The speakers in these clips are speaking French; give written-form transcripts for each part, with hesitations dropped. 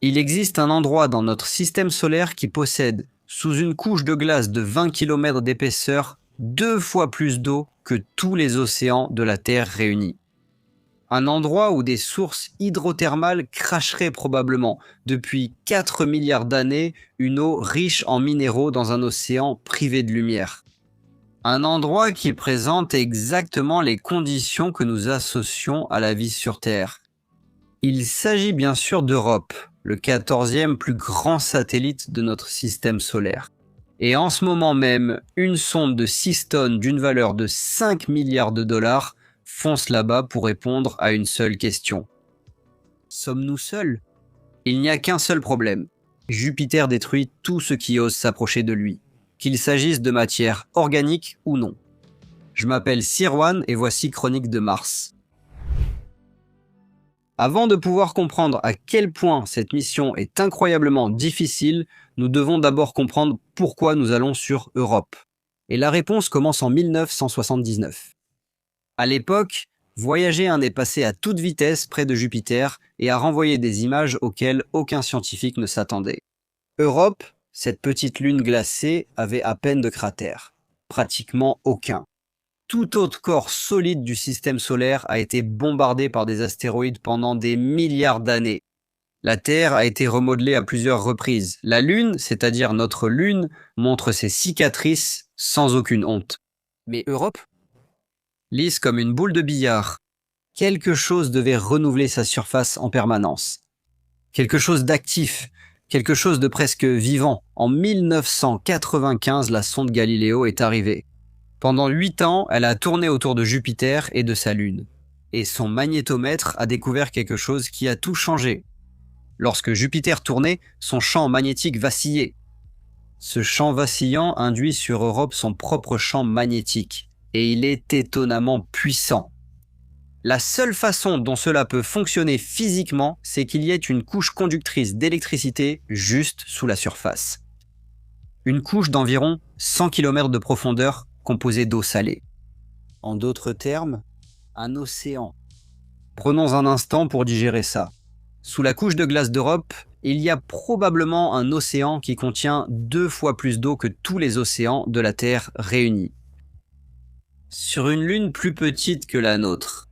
Il existe un endroit dans notre système solaire qui possède, sous une couche de glace de 20 km d'épaisseur, 2 fois plus d'eau que tous les océans de la Terre réunis. Un endroit où des sources hydrothermales cracheraient probablement, depuis 4 milliards d'années, une eau riche en minéraux dans un océan privé de lumière. Un endroit qui présente exactement les conditions que nous associons à la vie sur Terre. Il s'agit bien sûr d'Europe, le 14e plus grand satellite de notre système solaire. Et en ce moment même, une sonde de 6 tonnes d'une valeur de 5 milliards de dollars fonce là-bas pour répondre à une seule question. Sommes-nous seuls ? Il n'y a qu'un seul problème. Jupiter détruit tout ce qui ose s'approcher de lui, qu'il s'agisse de matière organique ou non. Je m'appelle Sirwan et voici Chronique de Mars. Avant de pouvoir comprendre à quel point cette mission est incroyablement difficile, nous devons d'abord comprendre pourquoi nous allons sur Europe. Et la réponse commence en 1979. À l'époque, voyager est passé à toute vitesse près de Jupiter et a renvoyé des images auxquelles aucun scientifique ne s'attendait. Europe, cette petite lune glacée, avait à peine de cratères. Pratiquement aucun. Tout autre corps solide du système solaire a été bombardé par des astéroïdes pendant des milliards d'années. La Terre a été remodelée à plusieurs reprises. La Lune, c'est-à-dire notre Lune, montre ses cicatrices sans aucune honte. Mais Europe ? Lisse comme une boule de billard. Quelque chose devait renouveler sa surface en permanence. Quelque chose d'actif, quelque chose de presque vivant. En 1995, la sonde Galileo est arrivée. Pendant 8 ans, elle a tourné autour de Jupiter et de sa Lune. Et son magnétomètre a découvert quelque chose qui a tout changé. Lorsque Jupiter tournait, son champ magnétique vacillait. Ce champ vacillant induit sur Europe son propre champ magnétique. Et il est étonnamment puissant. La seule façon dont cela peut fonctionner physiquement, c'est qu'il y ait une couche conductrice d'électricité juste sous la surface. Une couche d'environ 100 km de profondeur composée d'eau salée. En d'autres termes, un océan. Prenons un instant pour digérer ça. Sous la couche de glace d'Europe, il y a probablement un océan qui contient 2 fois plus d'eau que tous les océans de la Terre réunis. Sur une lune plus petite que la nôtre.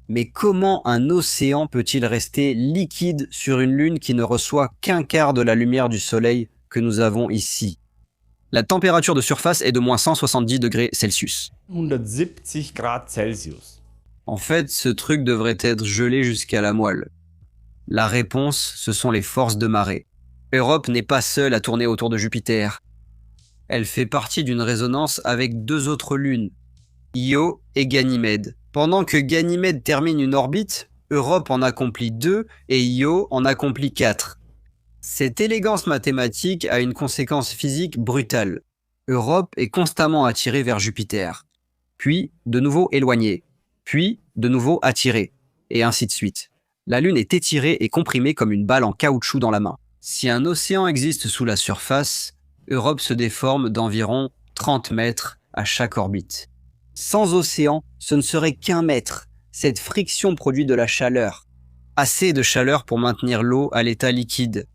Mais comment un océan peut-il rester liquide sur une lune qui ne reçoit qu'un quart de la lumière du soleil que nous avons ici ? La température de surface est de moins 170 degrés Celsius. 170 Grad Celsius. En fait, ce truc devrait être gelé jusqu'à la moelle. La réponse, ce sont les forces de marée. Europe n'est pas seule à tourner autour de Jupiter. Elle fait partie d'une résonance avec 2 autres lunes, Io et Ganymède. Pendant que Ganymède termine une orbite, Europe en accomplit 2 et Io en accomplit 4. Cette élégance mathématique a une conséquence physique brutale. Europe est constamment attirée vers Jupiter, puis de nouveau éloignée, puis de nouveau attirée, et ainsi de suite. La Lune est étirée et comprimée comme une balle en caoutchouc dans la main. Si un océan existe sous la surface, Europe se déforme d'environ 30 mètres à chaque orbite. Sans océan, ce ne serait qu'un mètre. Cette friction produit de la chaleur. Assez de chaleur pour maintenir l'eau à l'état liquide.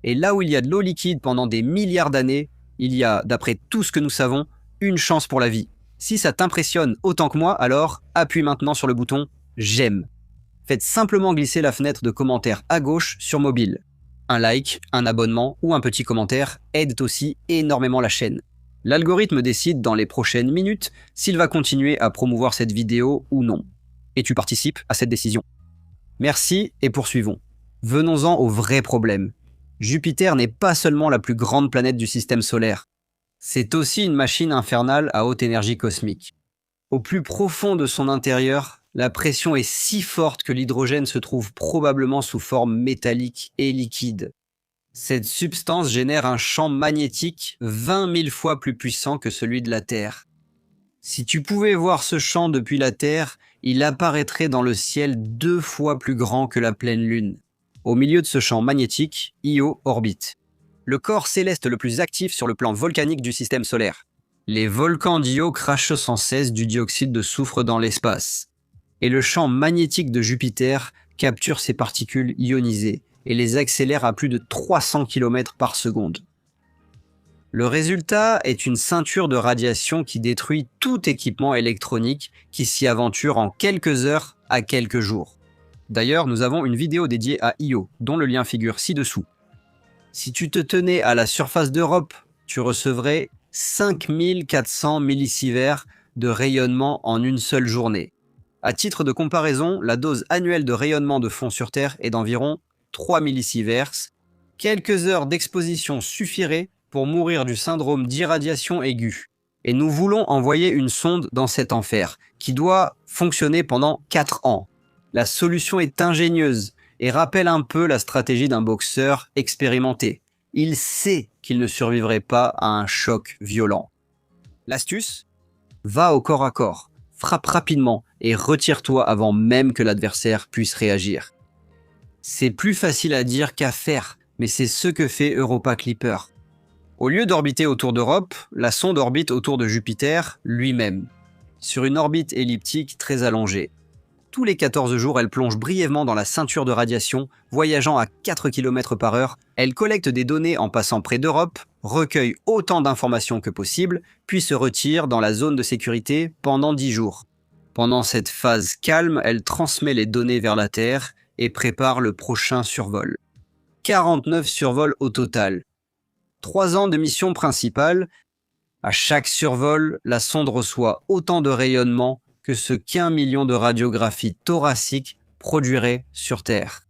Et là où il y a de l'eau liquide pendant des milliards d'années, il y a, d'après tout ce que nous savons, une chance pour la vie. Si ça t'impressionne autant que moi, alors appuie maintenant sur le bouton « J'aime ». Faites simplement glisser la fenêtre de commentaires à gauche sur mobile. Un like, un abonnement ou un petit commentaire aident aussi énormément la chaîne. L'algorithme décide dans les prochaines minutes s'il va continuer à promouvoir cette vidéo ou non. Et tu participes à cette décision. Merci et poursuivons. Venons-en au vrai problème. Jupiter n'est pas seulement la plus grande planète du système solaire. C'est aussi une machine infernale à haute énergie cosmique. Au plus profond de son intérieur, la pression est si forte que l'hydrogène se trouve probablement sous forme métallique et liquide. Cette substance génère un champ magnétique 20 000 fois plus puissant que celui de la Terre. Si tu pouvais voir ce champ depuis la Terre, il apparaîtrait dans le ciel 2 fois plus grand que la pleine Lune. Au milieu de ce champ magnétique, Io orbite. Le corps céleste le plus actif sur le plan volcanique du système solaire. Les volcans d'Io crachent sans cesse du dioxyde de soufre dans l'espace. Et le champ magnétique de Jupiter capture ces particules ionisées et les accélère à plus de 300 km par seconde. Le résultat est une ceinture de radiation qui détruit tout équipement électronique qui s'y aventure en quelques heures à quelques jours. D'ailleurs, nous avons une vidéo dédiée à Io, dont le lien figure ci-dessous. Si tu te tenais à la surface d'Europe, tu recevrais 5400 millisieverts de rayonnement en une seule journée. À titre de comparaison, la dose annuelle de rayonnement de fond sur Terre est d'environ 3 millisieverts. Quelques heures d'exposition suffiraient pour mourir du syndrome d'irradiation aiguë. Et nous voulons envoyer une sonde dans cet enfer, qui doit fonctionner pendant 4 ans. La solution est ingénieuse et rappelle un peu la stratégie d'un boxeur expérimenté. Il sait qu'il ne survivrait pas à un choc violent. L'astuce ? Va au corps à corps, frappe rapidement et retire-toi avant même que l'adversaire puisse réagir. C'est plus facile à dire qu'à faire, mais c'est ce que fait Europa Clipper. Au lieu d'orbiter autour d'Europe, la sonde orbite autour de Jupiter lui-même, sur une orbite elliptique très allongée. Tous les 14 jours, elle plonge brièvement dans la ceinture de radiation, voyageant à 4 km/h. Elle collecte des données en passant près d'Europe, recueille autant d'informations que possible, puis se retire dans la zone de sécurité pendant 10 jours. Pendant cette phase calme, elle transmet les données vers la Terre et prépare le prochain survol. 49 survols au total. 3 ans de mission principale. À chaque survol, la sonde reçoit autant de rayonnement que ce qu'1 million de radiographies thoraciques produirait sur Terre.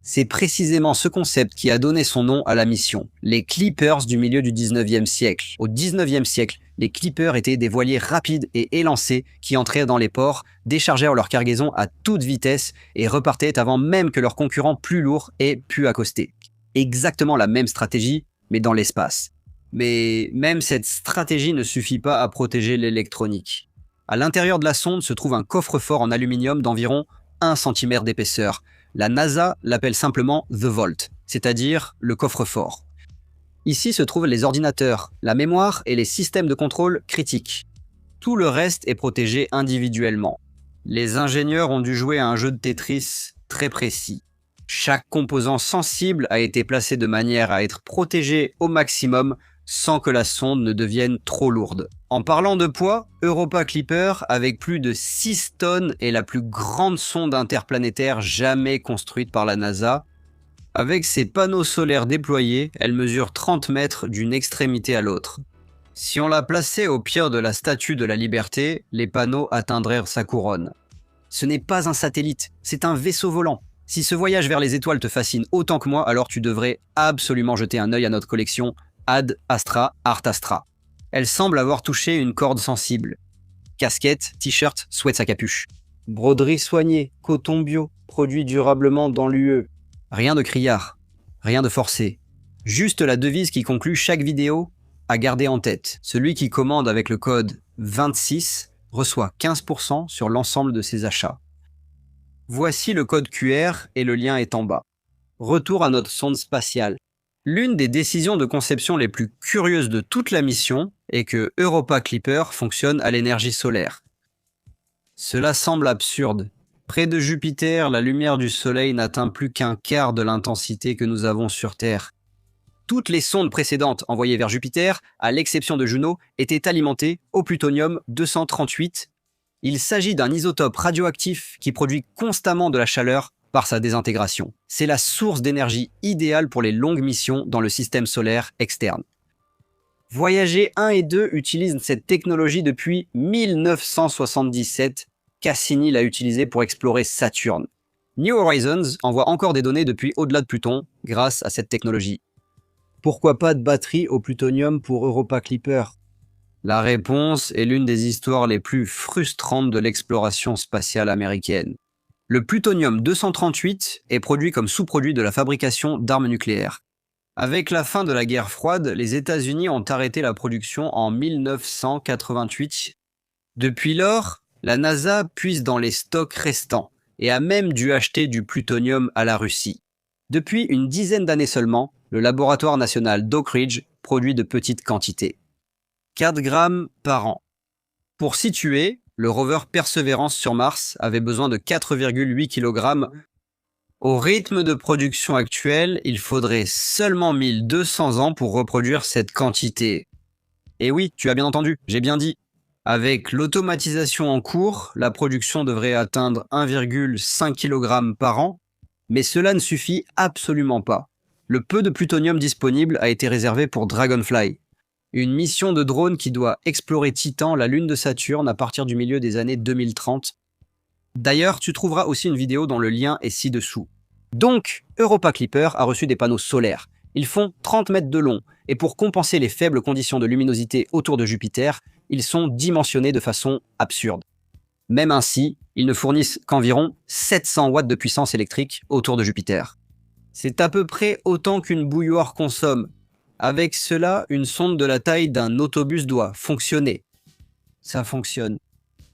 C'est précisément ce concept qui a donné son nom à la mission, les Clippers du milieu du 19e siècle. Au 19e siècle, les Clippers étaient des voiliers rapides et élancés qui entraient dans les ports, déchargèrent leur cargaison à toute vitesse et repartaient avant même que leurs concurrents plus lourds aient pu accoster. Exactement la même stratégie, mais dans l'espace. Mais même cette stratégie ne suffit pas à protéger l'électronique. À l'intérieur de la sonde se trouve un coffre-fort en aluminium d'environ 1 cm d'épaisseur. La NASA l'appelle simplement The Vault, c'est-à-dire le coffre-fort. Ici se trouvent les ordinateurs, la mémoire et les systèmes de contrôle critiques. Tout le reste est protégé individuellement. Les ingénieurs ont dû jouer à un jeu de Tetris très précis. Chaque composant sensible a été placé de manière à être protégé au maximum sans que la sonde ne devienne trop lourde. En parlant de poids, Europa Clipper, avec plus de 6 tonnes, est la plus grande sonde interplanétaire jamais construite par la NASA. Avec ses panneaux solaires déployés, elle mesure 30 mètres d'une extrémité à l'autre. Si on la plaçait au pied de la Statue de la Liberté, les panneaux atteindraient sa couronne. Ce n'est pas un satellite, c'est un vaisseau volant. Si ce voyage vers les étoiles te fascine autant que moi, alors tu devrais absolument jeter un œil à notre collection Ad Astra Art Astra. Elle semble avoir touché une corde sensible. Casquette, t-shirt, sweats à capuche. Broderie soignée, coton bio, produit durablement dans l'UE. Rien de criard, rien de forcé. Juste la devise qui conclut chaque vidéo à garder en tête. Celui qui commande avec le code 26 reçoit 15% sur l'ensemble de ses achats. Voici le code QR et le lien est en bas. Retour à notre sonde spatiale. L'une des décisions de conception les plus curieuses de toute la mission est que Europa Clipper fonctionne à l'énergie solaire. Cela semble absurde. Près de Jupiter, la lumière du Soleil n'atteint plus qu'un quart de l'intensité que nous avons sur Terre. Toutes les sondes précédentes envoyées vers Jupiter, à l'exception de Juno, étaient alimentées au plutonium-238. Il s'agit d'un isotope radioactif qui produit constamment de la chaleur par sa désintégration. C'est la source d'énergie idéale pour les longues missions dans le système solaire externe. Voyager 1 et 2 utilisent cette technologie depuis 1977. Cassini l'a utilisée pour explorer Saturne. New Horizons envoie encore des données depuis au-delà de Pluton grâce à cette technologie. Pourquoi pas de batterie au plutonium pour Europa Clipper ? La réponse est l'une des histoires les plus frustrantes de l'exploration spatiale américaine. Le plutonium-238 est produit comme sous-produit de la fabrication d'armes nucléaires. Avec la fin de la guerre froide, les États-Unis ont arrêté la production en 1988. Depuis lors, la NASA puise dans les stocks restants et a même dû acheter du plutonium à la Russie. Depuis une dizaine d'années seulement, le laboratoire national d'Oak Ridge produit de petites quantités. 4 grammes par an. Pour situer, le rover Perseverance sur Mars avait besoin de 4,8 kg Au rythme de production actuel, il faudrait seulement 1200 ans pour reproduire cette quantité. Et oui, tu as bien entendu, j'ai bien dit. Avec l'automatisation en cours, la production devrait atteindre 1,5 kg par an, mais cela ne suffit absolument pas. Le peu de plutonium disponible a été réservé pour Dragonfly, une mission de drone qui doit explorer Titan, la lune de Saturne, à partir du milieu des années 2030. D'ailleurs, tu trouveras aussi une vidéo dont le lien est ci-dessous. Donc, Europa Clipper a reçu des panneaux solaires. Ils font 30 mètres de long, et pour compenser les faibles conditions de luminosité autour de Jupiter, ils sont dimensionnés de façon absurde. Même ainsi, ils ne fournissent qu'environ 700 watts de puissance électrique autour de Jupiter. C'est à peu près autant qu'une bouilloire consomme. Avec cela, une sonde de la taille d'un autobus doit fonctionner. Ça fonctionne.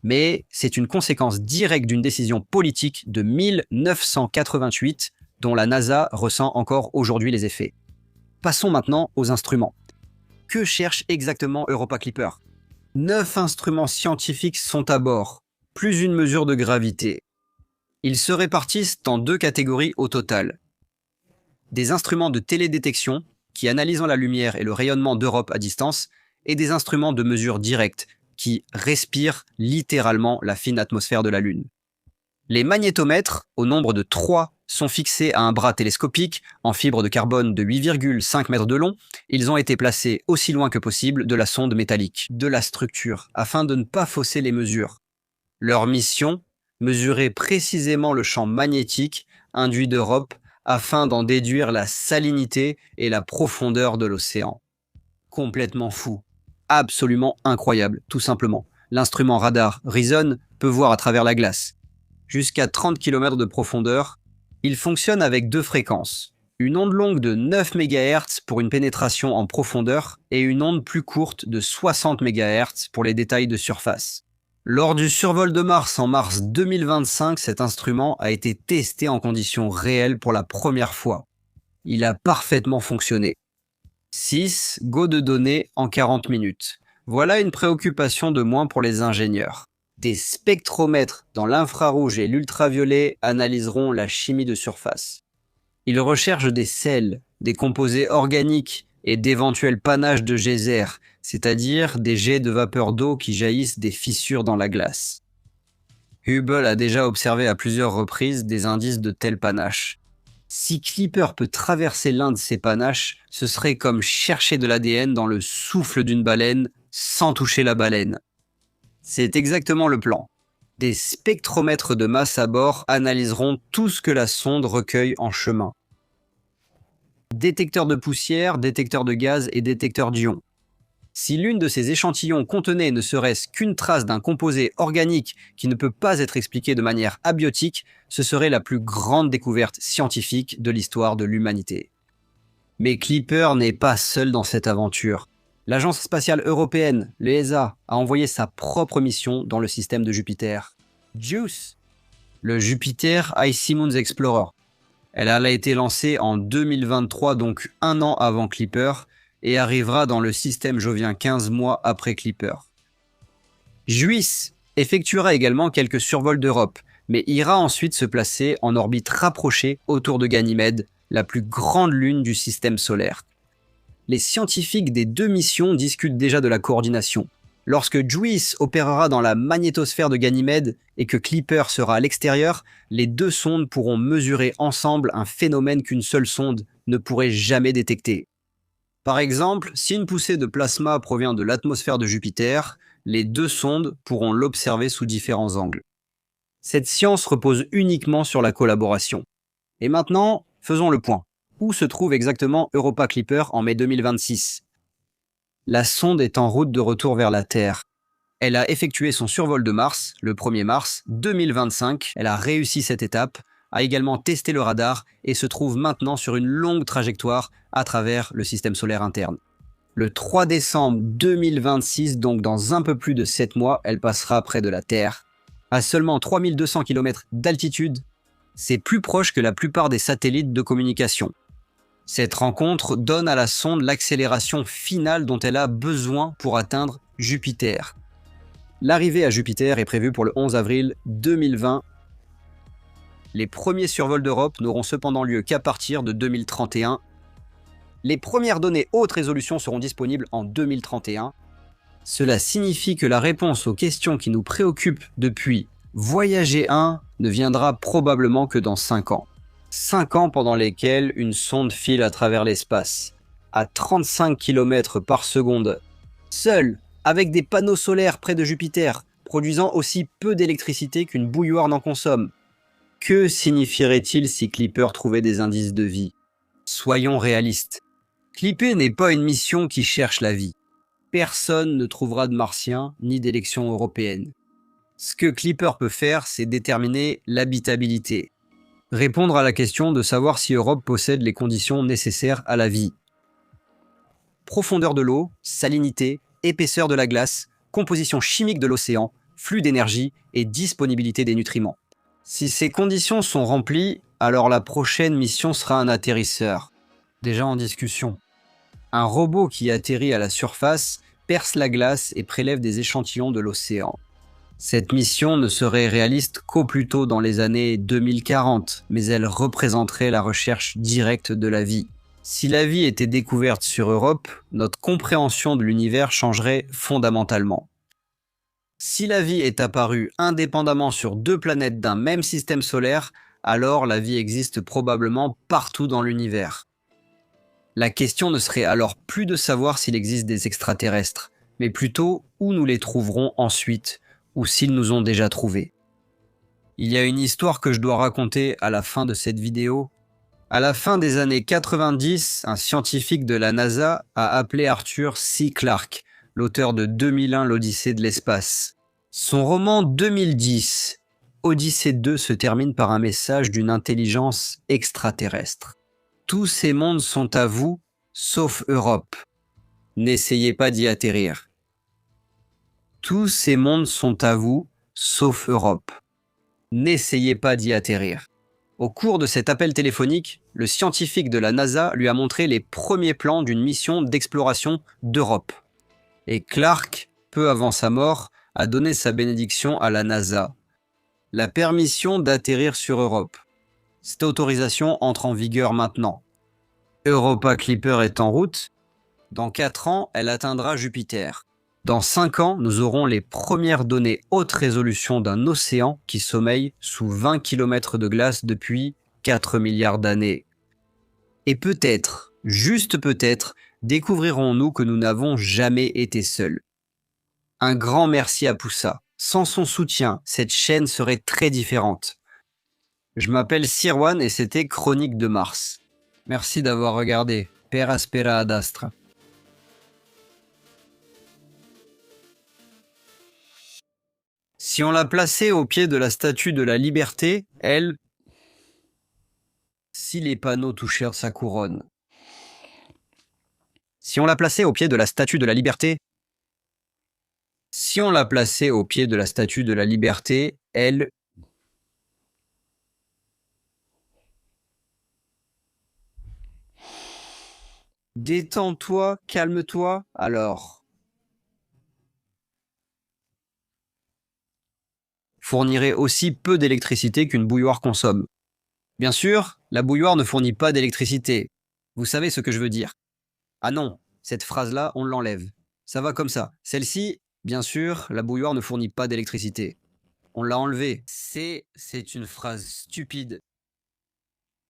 Mais c'est une conséquence directe d'une décision politique de 1988 dont la NASA ressent encore aujourd'hui les effets. Passons maintenant aux instruments. Que cherche exactement Europa Clipper ? 9 instruments scientifiques sont à bord, plus une mesure de gravité. Ils se répartissent en 2 catégories au total. Des instruments de télédétection, qui analysent la lumière et le rayonnement d'Europe à distance, et des instruments de mesure directe, qui respirent littéralement la fine atmosphère de la Lune. Les magnétomètres, au nombre de 3, sont fixés à un bras télescopique en fibre de carbone de 8,5 mètres de long. Ils ont été placés aussi loin que possible de la sonde métallique, de la structure, afin de ne pas fausser les mesures. Leur mission, mesurer précisément le champ magnétique induit d'Europe afin d'en déduire la salinité et la profondeur de l'océan. Complètement fou. Absolument incroyable, tout simplement. L'instrument radar Reason peut voir à travers la glace. Jusqu'à 30 km de profondeur, il fonctionne avec 2 fréquences. Une onde longue de 9 MHz pour une pénétration en profondeur et une onde plus courte de 60 MHz pour les détails de surface. Lors du survol de Mars en mars 2025, cet instrument a été testé en conditions réelles pour la première fois. Il a parfaitement fonctionné. 6 go de données en 40 minutes. Voilà une préoccupation de moins pour les ingénieurs. Des spectromètres dans l'infrarouge et l'ultraviolet analyseront la chimie de surface. Ils recherchent des sels, des composés organiques et d'éventuels panaches de geysers, c'est-à-dire des jets de vapeur d'eau qui jaillissent des fissures dans la glace. Hubble a déjà observé à plusieurs reprises des indices de tels panaches. Si Clipper peut traverser l'un de ces panaches, ce serait comme chercher de l'ADN dans le souffle d'une baleine sans toucher la baleine. C'est exactement le plan. Des spectromètres de masse à bord analyseront tout ce que la sonde recueille en chemin. Détecteurs de poussière, détecteurs de gaz et détecteurs d'ions. Si l'une de ces échantillons contenait ne serait-ce qu'une trace d'un composé organique qui ne peut pas être expliqué de manière abiotique, ce serait la plus grande découverte scientifique de l'histoire de l'humanité. Mais Clipper n'est pas seul dans cette aventure. L'Agence spatiale européenne, l'ESA, a envoyé sa propre mission dans le système de Jupiter. JUICE, le Jupiter Icy Moons Explorer. Elle a été lancée en 2023, donc 1 an avant Clipper, et arrivera dans le système jovien 15 mois après Clipper. JUICE effectuera également quelques survols d'Europe, mais ira ensuite se placer en orbite rapprochée autour de Ganymède, la plus grande lune du système solaire. Les scientifiques des 2 missions discutent déjà de la coordination. Lorsque JUICE opérera dans la magnétosphère de Ganymède et que Clipper sera à l'extérieur, les 2 sondes pourront mesurer ensemble un phénomène qu'une seule sonde ne pourrait jamais détecter. Par exemple, si une poussée de plasma provient de l'atmosphère de Jupiter, les 2 sondes pourront l'observer sous différents angles. Cette science repose uniquement sur la collaboration. Et maintenant, faisons le point. Où se trouve exactement Europa Clipper en mai 2026 ? La sonde est en route de retour vers la Terre. Elle a effectué son survol de Mars, le 1er mars 2025. Elle a réussi cette étape, a également testé le radar et se trouve maintenant sur une longue trajectoire à travers le système solaire interne. Le 3 décembre 2026, donc dans un peu plus de 7 mois, elle passera près de la Terre. À seulement 3200 km d'altitude, c'est plus proche que la plupart des satellites de communication. Cette rencontre donne à la sonde l'accélération finale dont elle a besoin pour atteindre Jupiter. L'arrivée à Jupiter est prévue pour le 11 avril 2020. Les premiers survols d'Europe n'auront cependant lieu qu'à partir de 2031. Les premières données haute résolution seront disponibles en 2031. Cela signifie que la réponse aux questions qui nous préoccupent depuis Voyager 1 ne viendra probablement que dans 5 ans. 5 ans pendant lesquels une sonde file à travers l'espace, à 35 km par seconde, seule, avec des panneaux solaires près de Jupiter, produisant aussi peu d'électricité qu'une bouilloire n'en consomme. Que signifierait-il si Clipper trouvait des indices de vie? Soyons réalistes. Clipper n'est pas une mission qui cherche la vie. Personne ne trouvera de martiens ni d'élections européennes. Ce que Clipper peut faire, c'est déterminer l'habitabilité. Répondre à la question de savoir si Europe possède les conditions nécessaires à la vie. Profondeur de l'eau, salinité, épaisseur de la glace, composition chimique de l'océan, flux d'énergie et disponibilité des nutriments. Si ces conditions sont remplies, alors la prochaine mission sera un atterrisseur. Déjà en discussion. Un robot qui atterrit à la surface, perce la glace et prélève des échantillons de l'océan. Cette mission ne serait réaliste qu'au plus tôt dans les années 2040, mais elle représenterait la recherche directe de la vie. Si la vie était découverte sur Europe, notre compréhension de l'univers changerait fondamentalement. Si la vie est apparue indépendamment sur 2 planètes d'un même système solaire, alors la vie existe probablement partout dans l'univers. La question ne serait alors plus de savoir s'il existe des extraterrestres, mais plutôt où nous les trouverons ensuite, ou s'ils nous ont déjà trouvés. Il y a une histoire que je dois raconter à la fin de cette vidéo. À la fin des années 90, un scientifique de la NASA a appelé Arthur C. Clarke, l'auteur de 2001 l'Odyssée de l'espace. Son roman 2010, Odyssée 2, se termine par un message d'une intelligence extraterrestre. Tous ces mondes sont à vous, sauf Europe. N'essayez pas d'y atterrir. Tous ces mondes sont à vous, sauf Europe. N'essayez pas d'y atterrir. Au cours de cet appel téléphonique, le scientifique de la NASA lui a montré les premiers plans d'une mission d'exploration d'Europe. Et Clarke, peu avant sa mort, a donné sa bénédiction à la NASA. La permission d'atterrir sur Europe. Cette autorisation entre en vigueur maintenant. Europa Clipper est en route. Dans 4 ans, elle atteindra Jupiter. Dans 5 ans, nous aurons les premières données haute résolution d'un océan qui sommeille sous 20 km de glace depuis 4 milliards d'années. Et peut-être, juste peut-être, découvrirons-nous que nous n'avons jamais été seuls. Un grand merci à Poussa. Sans son soutien, cette chaîne serait très différente. Je m'appelle Sirwan et c'était Chronique de Mars. Merci d'avoir regardé. Per aspera ad astra. Si on la plaçait au pied de la statue de la Liberté, elle... Si les panneaux touchèrent sa couronne. Si on la plaçait au pied de la statue de la Liberté... Si on la plaçait au pied de la statue de la Liberté, elle... Détends-toi, calme-toi, alors... Fournirait aussi peu d'électricité qu'une bouilloire consomme. Bien sûr, la bouilloire ne fournit pas d'électricité. Vous savez ce que je veux dire. Ah non, cette phrase-là, on l'enlève. Ça va comme ça. Celle-ci, bien sûr, la bouilloire ne fournit pas d'électricité. On l'a enlevée. C'est une phrase stupide.